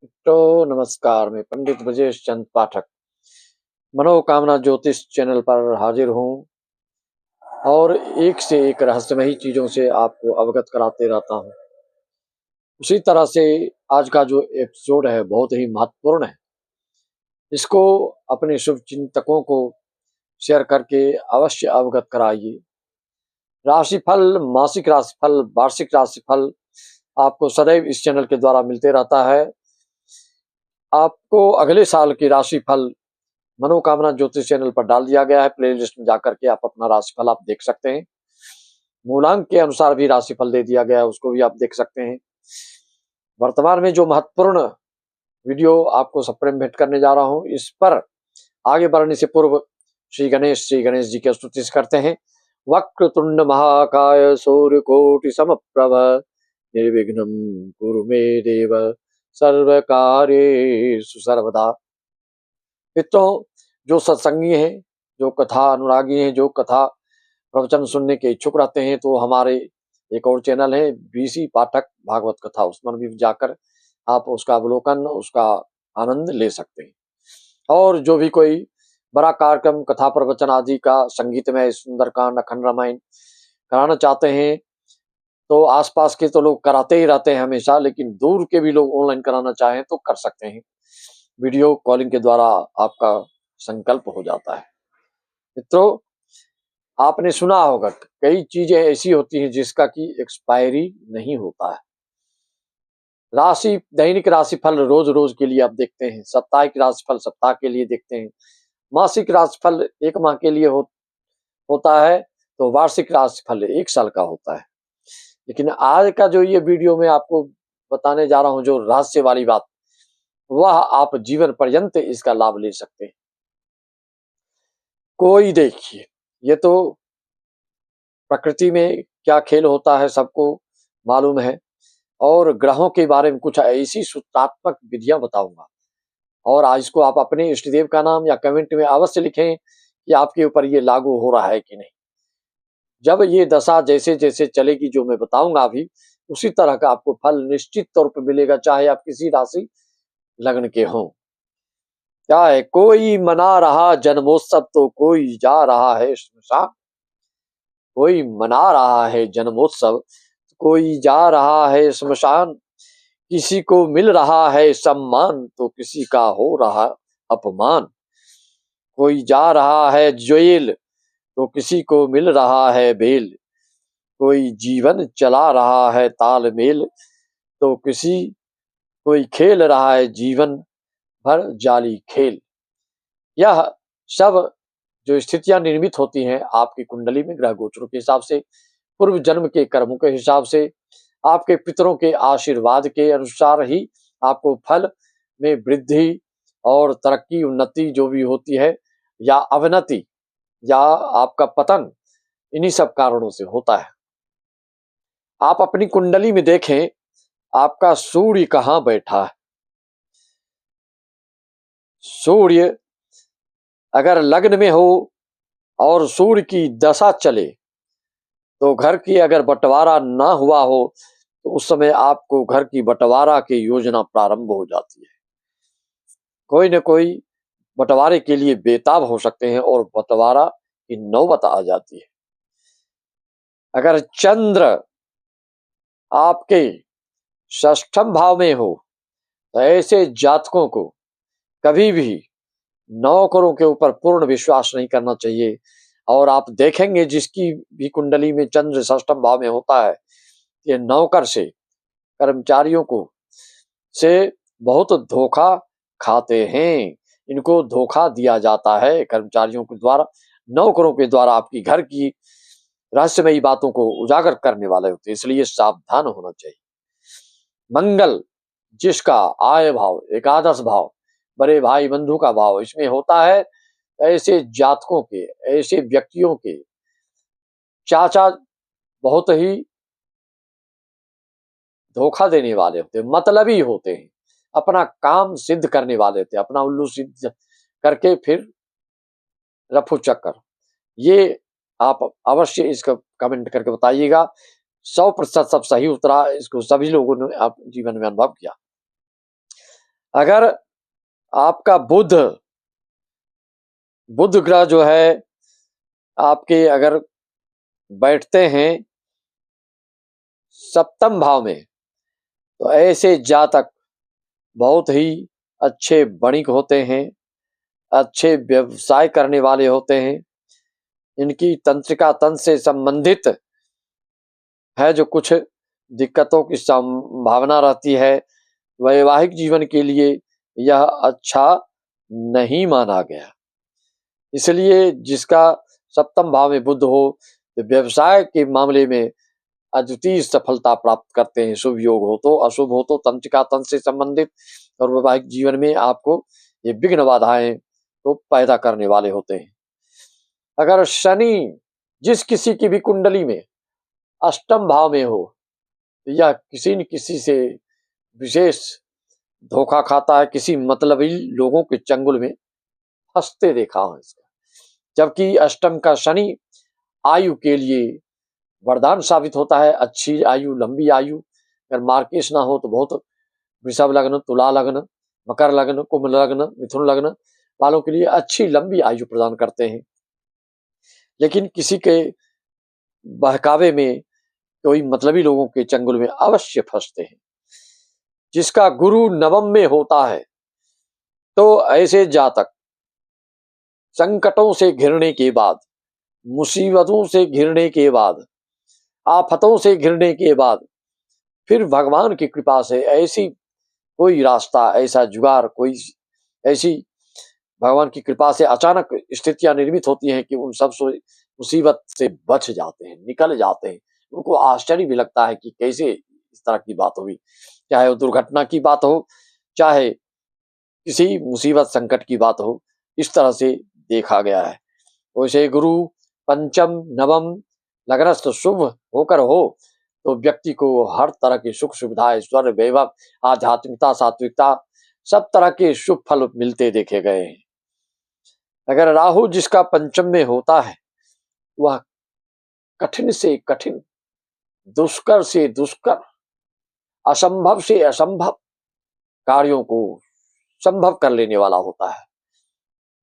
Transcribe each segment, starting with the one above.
तो नमस्कार, मैं पंडित ब्रजेश चंद पाठक मनोकामना ज्योतिष चैनल पर हाजिर हूँ और एक से एक रहस्यमयी चीजों से आपको अवगत कराते रहता हूँ। उसी तरह से आज का जो एपिसोड है बहुत ही महत्वपूर्ण है। इसको अपने शुभ चिंतकों को शेयर करके अवश्य अवगत कराइए। राशिफल, मासिक राशिफल, वार्षिक राशिफल आपको सदैव इस चैनल के द्वारा मिलते रहता है। आपको अगले साल की राशिफल मनोकामना ज्योतिष चैनल पर डाल दिया गया है। प्लेलिस्ट में जाकर के आप अपना राशिफल आप देख सकते हैं। मूलांक के अनुसार भी राशिफल दे दिया गया है, उसको भी आप देख सकते हैं। वर्तमान में जो महत्वपूर्ण वीडियो आपको सबसे भेंट करने जा रहा हूं, इस पर आगे बढ़ने से पूर्व श्री गणेश जी की स्तुति करते हैं। वक्रतुंड महाकाय सूर्यकोटि समप्रभ निर्विघ्नं कुरु मे देव सर्वकार्येषु सर्वदा। मित्रों, जो सत्संगी हैं, जो कथा अनुरागी हैं, जो कथा प्रवचन सुनने के इच्छुक रहते हैं, तो हमारे एक और चैनल है बीसी पाठक भागवत कथा, उसमें भी जाकर आप उसका अवलोकन, उसका आनंद ले सकते हैं। और जो भी कोई बड़ा कार्यक्रम, कथा प्रवचन आदि का संगीतमय सुंदरकांड, अखंड रामायण कराना चाहते हैं, तो आसपास के तो लोग कराते ही रहते हैं हमेशा, लेकिन दूर के भी लोग ऑनलाइन कराना चाहें तो कर सकते हैं। वीडियो कॉलिंग के द्वारा आपका संकल्प हो जाता है। मित्रों, आपने सुना होगा कई चीजें ऐसी होती हैं जिसका कि एक्सपायरी नहीं होता है। राशि, दैनिक राशिफल रोज रोज के लिए आप देखते हैं, साप्ताहिक राशिफल सप्ताह के लिए देखते हैं, मासिक राशिफल एक माह के लिए होता है, तो वार्षिक राशिफल एक साल का होता है। लेकिन आज का जो ये वीडियो में आपको बताने जा रहा हूं, जो रहस्य वाली बात, वह आप जीवन पर्यंत इसका लाभ ले सकते हैं। कोई देखिए, ये तो प्रकृति में क्या खेल होता है सबको मालूम है, और ग्रहों के बारे में कुछ ऐसी सूत्रात्मक विधियां बताऊंगा। और आज इसको आप अपने इष्ट देव का नाम या कमेंट में अवश्य लिखें कि आपके ऊपर ये लागू हो रहा है कि नहीं। जब ये दशा जैसे जैसे चलेगी, जो मैं बताऊंगा अभी, उसी तरह का आपको फल निश्चित तौर पर मिलेगा, चाहे आप किसी राशि लग्न के हों। क्या है, कोई मना रहा जन्मोत्सव तो कोई जा रहा है श्मशान। कोई मना रहा है जन्मोत्सव, कोई जा रहा है श्मशान। किसी को मिल रहा है सम्मान तो किसी का हो रहा अपमान। कोई जा रहा है जेल तो किसी को मिल रहा है बेल। कोई जीवन चला रहा है तालमेल तो कोई खेल रहा है जीवन भर जाली खेल। यह सब जो स्थितियां निर्मित होती हैं आपकी कुंडली में ग्रह गोचरों के हिसाब से, पूर्व जन्म के कर्मों के हिसाब से, आपके पितरों के आशीर्वाद के अनुसार ही आपको फल में वृद्धि और तरक्की, उन्नति जो भी होती है, या अवनति, या आपका पतन, इन्हीं सब कारणों से होता है। आप अपनी कुंडली में देखें, आपका सूर्य कहां बैठा है। सूर्य अगर लग्न में हो और सूर्य की दशा चले, तो घर की अगर बंटवारा ना हुआ हो, तो उस समय आपको घर की बंटवारा की योजना प्रारंभ हो जाती है। कोई न कोई बंटवारे के लिए बेताब हो सकते हैं और बंटवारा की नौबत आ जाती है। अगर चंद्र आपके षष्ठम भाव में हो, तो ऐसे जातकों को कभी भी नौकरों के ऊपर पूर्ण विश्वास नहीं करना चाहिए। और आप देखेंगे जिसकी भी कुंडली में चंद्र षष्ठम भाव में होता है, ये नौकर से, कर्मचारियों को से बहुत धोखा खाते हैं। इनको धोखा दिया जाता है कर्मचारियों के द्वारा, नौकरों के द्वारा। आपकी घर की रहस्यमयी बातों को उजागर करने वाले होते हैं, इसलिए सावधान होना चाहिए। मंगल, जिसका आय भाव, एकादश भाव, बड़े भाई बंधु का भाव इसमें होता है, ऐसे जातकों के, ऐसे व्यक्तियों के चाचा बहुत ही धोखा देने वाले होते हैं, मतलबी होते हैं, अपना काम सिद्ध करने वाले होते हैं, अपना उल्लू सिद्ध करके फिर रफू चक्कर। ये आप अवश्य इसका कमेंट करके बताइएगा। 100% सब सही उतरा, इसको सभी लोगों ने आप जीवन में अनुभव किया। अगर आपका बुध ग्रह जो है आपके अगर बैठते हैं सप्तम भाव में, तो ऐसे जातक बहुत ही अच्छे वणिक होते हैं, अच्छे व्यवसाय करने वाले होते हैं। इनकी तंत्रिका तंत्र से संबंधित है जो कुछ दिक्कतों की संभावना रहती है, वैवाहिक जीवन के लिए यह अच्छा नहीं माना गया। इसलिए जिसका सप्तम भाव में बुध हो, तो व्यवसाय के मामले में अद्वितीय सफलता प्राप्त करते हैं। शुभ योग हो तो, अशुभ हो तो तंत्रिका तंत्र से संबंधित, और वैवाहिक जीवन में आपको ये विघ्न बाधाएं तो पैदा करने वाले होते हैं। अगर शनि जिस किसी की भी कुंडली में अष्टम भाव में हो, तो यह किसी न किसी से विशेष धोखा खाता है, किसी मतलबी लोगों के चंगुल में फंसते देखा हूं इसका। जबकि अष्टम का शनि आयु के लिए वरदान साबित होता है, अच्छी आयु, लंबी आयु। अगर मार्केश ना हो तो बहुत वृषभ लग्न, तुला लग्न, मकर लग्न, कुंभ लग्न, मिथुन लग्न वालों के लिए अच्छी लंबी आयु प्रदान करते हैं। लेकिन किसी के बहकावे में कोई मतलबी लोगों के चंगुल में अवश्य फंसते हैं। जिसका गुरु नवम में होता है, तो ऐसे जातक संकटों से घिरने के बाद, मुसीबतों से घिरने के बाद, आफतों से घिरने के बाद फिर भगवान की कृपा से ऐसी कोई रास्ता, ऐसा जुगाड़, कोई ऐसी भगवान की कृपा से अचानक स्थितियां निर्मित होती हैं कि उन सब मुसीबत से बच जाते हैं, निकल जाते हैं। उनको आश्चर्य भी लगता है कि कैसे इस तरह की बात हुई। चाहे वो दुर्घटना की बात हो, चाहे किसी मुसीबत संकट की बात हो, इस तरह से देखा गया है। वैसे गुरु पंचम नवम लग्नस्थ शुभ होकर हो, तो व्यक्ति को हर तरह की सुख सुविधा, ऐश्वर्य, वैभव, आध्यात्मिकता, सात्विकता, सब तरह के शुभ फल मिलते देखे गए हैं। अगर राहु जिसका पंचम में होता है, वह कठिन से कठिन, दुष्कर से दुष्कर, असंभव से असंभव कार्यों को संभव कर लेने वाला होता है।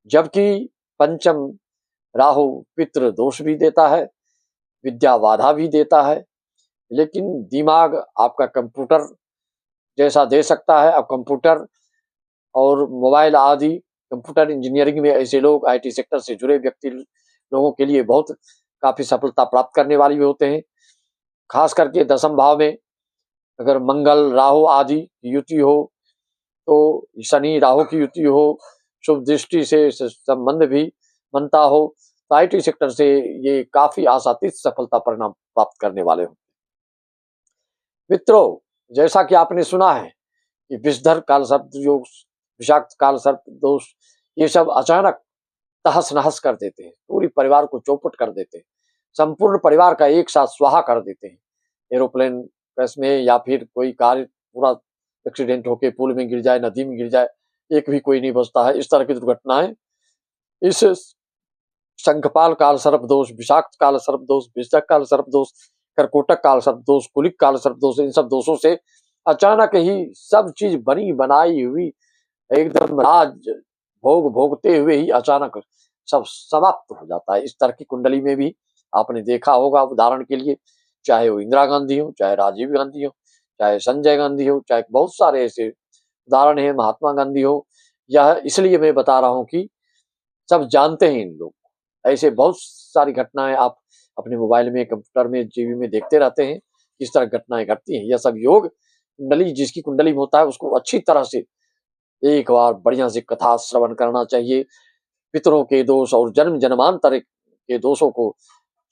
जबकि पंचम राहु पितृ दोष भी देता है, विद्या बाधा भी देता है, लेकिन दिमाग आपका कंप्यूटर जैसा दे सकता है। अब कंप्यूटर और मोबाइल आदि, कंप्यूटर इंजीनियरिंग में ऐसे लोग, आईटी सेक्टर से जुड़े व्यक्ति लोगों के लिए बहुत काफी सफलता प्राप्त करने वाले भी होते हैं। खास करके दसम भाव में अगर मंगल राहु आदि की युति हो, तो शनि राहु की युति हो, शुभ दृष्टि से संबंध भी बनता हो, तो आईटी सेक्टर से ये काफी आशातीत सफलता परिणाम प्राप्त करने वाले हो। मित्रों, जैसा कि आपने सुना है कि विषधर काल सर्प योग, विषाक्त काल सर्प दोष, ये सब अचानक तहस नहस कर देते हैं, पूरी परिवार को चौपट कर देते हैं, संपूर्ण परिवार का एक साथ स्वाहा कर देते हैं। एरोप्लेन क्रैश में, या फिर कोई कार पूरा एक्सीडेंट होके पुल में गिर जाए, नदी में गिर जाए, एक भी कोई नहीं बचता है। इस तरह की दुर्घटनाएं इस शंखपाल काल सर्प दोष, विषाक्त काल सर्प दोष, विषधर काल सर्प दोष, कर्कोटक काल सर्प दोष, कुलिक काल सर्प दोष, इन सब दोषों से अचानक ही सब चीज बनी बनाई हुई एकदम राज भोग भोगते हुए ही अचानक सब समाप्त हो जाता है। इस तरह की कुंडली में भी आपने देखा होगा। उदाहरण के लिए, चाहे वो इंदिरा गांधी हो, चाहे राजीव गांधी हो, चाहे संजय गांधी हो, चाहे बहुत सारे ऐसे उदाहरण है, महात्मा गांधी हो। यह इसलिए मैं बता रहा हूं कि सब जानते हैं इन लोग। ऐसे बहुत सारी घटनाएं आप अपने मोबाइल में, कंप्यूटर में, टीवी में देखते रहते हैं, किस तरह घटनाएं घटती हैं। यह सब योग कुंडली, जिसकी कुंडली में होता है, उसको अच्छी तरह से एक बार बढ़िया से कथा श्रवण करना चाहिए। पितरों के दोष और जन्म जन्मांतर के दोषों को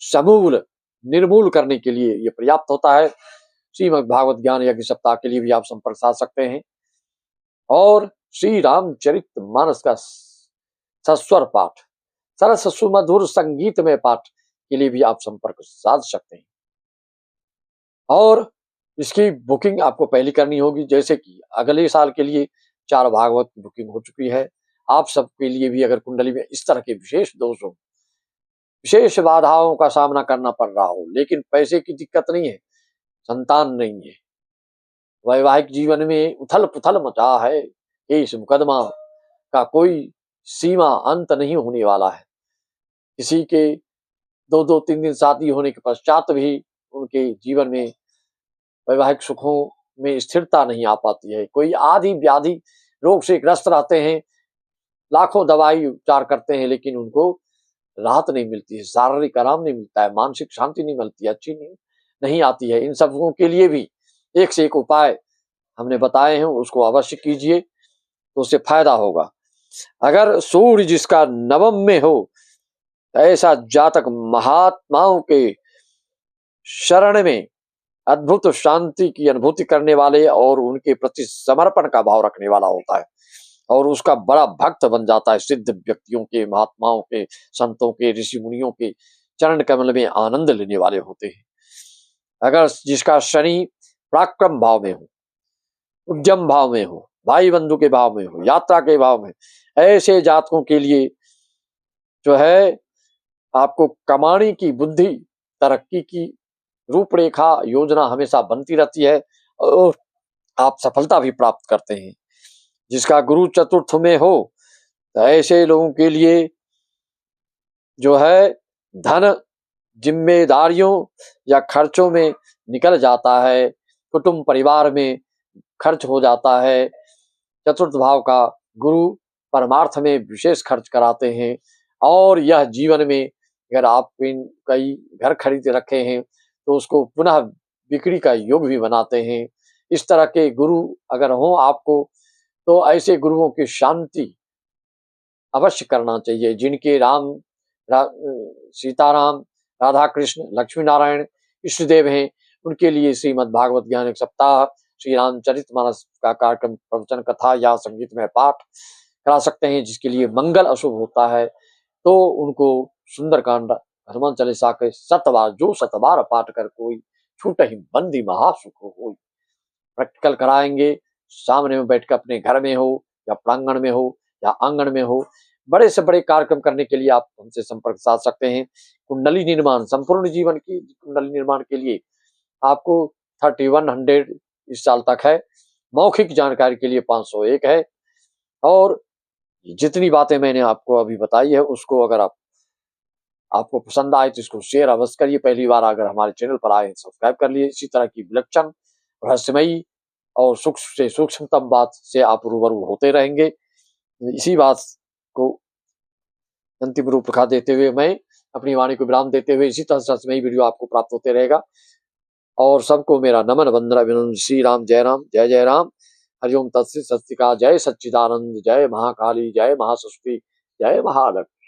समूल निर्मूल करने के लिए यह पर्याप्त होता है। श्रीमद् भागवत ज्ञान यज्ञ सप्ताह के लिए भी आप संपर्क साध सकते हैं, और श्री रामचरित मानस का सस्वर पाठ, सरस सुमधुर संगीत में पाठ के लिए भी आप संपर्क साध सकते हैं। और इसकी बुकिंग आपको पहले करनी होगी। जैसे कि अगले साल के लिए 4 भागवत की बुकिंग हो चुकी है। आप सबके लिए भी अगर कुंडली में इस तरह के विशेष दोष हो, विशेष बाधाओं का सामना करना पड़ रहा हो, लेकिन पैसे की दिक्कत नहीं है, संतान नहीं है, वैवाहिक जीवन में उथल पुथल मचा है, इस मुकदमा का कोई सीमा अंत नहीं होने वाला है। किसी के 2-2 3-3 शादी होने के पश्चात भी उनके जीवन में वैवाहिक सुखों में स्थिरता नहीं आ पाती है। कोई आदि व्याधि रोग से ग्रस्त रहते हैं, लाखों दवाई उपचार करते हैं, लेकिन उनको राहत नहीं मिलती है, शारीरिक आराम नहीं मिलता है, मानसिक शांति नहीं मिलती है, अच्छी नींद नहीं आती है। इन सबों के लिए भी एक से एक उपाय हमने बताए हैं, उसको अवश्य कीजिए तो उससे फायदा होगा। अगर सूर्य जिसका नवम में हो, तो ऐसा जातक महात्माओं के शरण में अद्भुत शांति की अनुभूति करने वाले और उनके प्रति समर्पण का भाव रखने वाला होता है और उसका बड़ा भक्त बन जाता है। सिद्ध व्यक्तियों के, महात्माओं के, संतों के, ऋषि मुनियों के चरण कमल में आनंद लेने वाले होते हैं। अगर जिसका शनि पराक्रम भाव में हो, उद्यम भाव में हो, भाई बंधु के भाव में हो, यात्रा के भाव में, ऐसे जातकों के लिए जो है आपको कमाने की बुद्धि, तरक्की की रूपरेखा योजना हमेशा बनती रहती है और आप सफलता भी प्राप्त करते हैं। जिसका गुरु चतुर्थ में हो, तो ऐसे लोगों के लिए जो है धन जिम्मेदारियों या खर्चों में निकल जाता है, कुटुंब परिवार में खर्च हो जाता है। चतुर्थ भाव का गुरु परमार्थ में विशेष खर्च कराते हैं और यह जीवन में अगर आप कई घर खरीद रखे हैं तो उसको पुनः बिक्री का योग भी बनाते हैं। इस तरह के गुरु अगर हों आपको, तो ऐसे गुरुओं की शांति अवश्य करना चाहिए। जिनके सीताराम, राधा कृष्ण, लक्ष्मी नारायण इष्टदेव हैं, उनके लिए श्रीमद् भागवत ज्ञान एक सप्ताह, श्री रामचरितमानस का कार्यक्रम, प्रवचन, कथा या संगीतमय पाठ करा सकते हैं। जिसके लिए मंगल अशुभ होता है तो उनको सुंदरकांड, हनुमान चालीसा के 7 बार, जो 7 बार पाठ कर कोई छूट ही बंदी महासुख हो। प्रैक्टिकल कराएंगे, सामने में बैठकर अपने घर में हो या प्रांगण में हो या आंगन में हो। बड़े से बड़े कार्यक्रम करने के लिए आप हमसे संपर्क साध सकते हैं। कुंडली निर्माण, संपूर्ण जीवन की कुंडली निर्माण के लिए आपको 3100 इस साल तक है। मौखिक जानकारी के लिए 501 है। और जितनी बातें मैंने आपको अभी बताई है, उसको अगर आपको पसंद आए तो इसको शेयर अवश्य करिए। पहली बार अगर हमारे चैनल पर आए, सब्सक्राइब कर लिए। इसी तरह की विलक्षण, रहस्यमयी और सूक्ष्म से सूक्ष्मतम बात से आप रूबरू होते रहेंगे। इसी बात को अंतिम रूप रखा देते हुए मैं अपनी वाणी को विराम देते हुए, इसी तरह से रहस्यमयी वीडियो आपको प्राप्त होते रहेगा। और सबको मेरा नमन, वंदना, अभिनंदन। श्री राम, जय राम, जय जय राम। हरिओम तत्सत। सत श्री अकाल। जय सच्चिदानंद, जय महाकाली, जय महासरस्वती, जय महालक्ष्मी।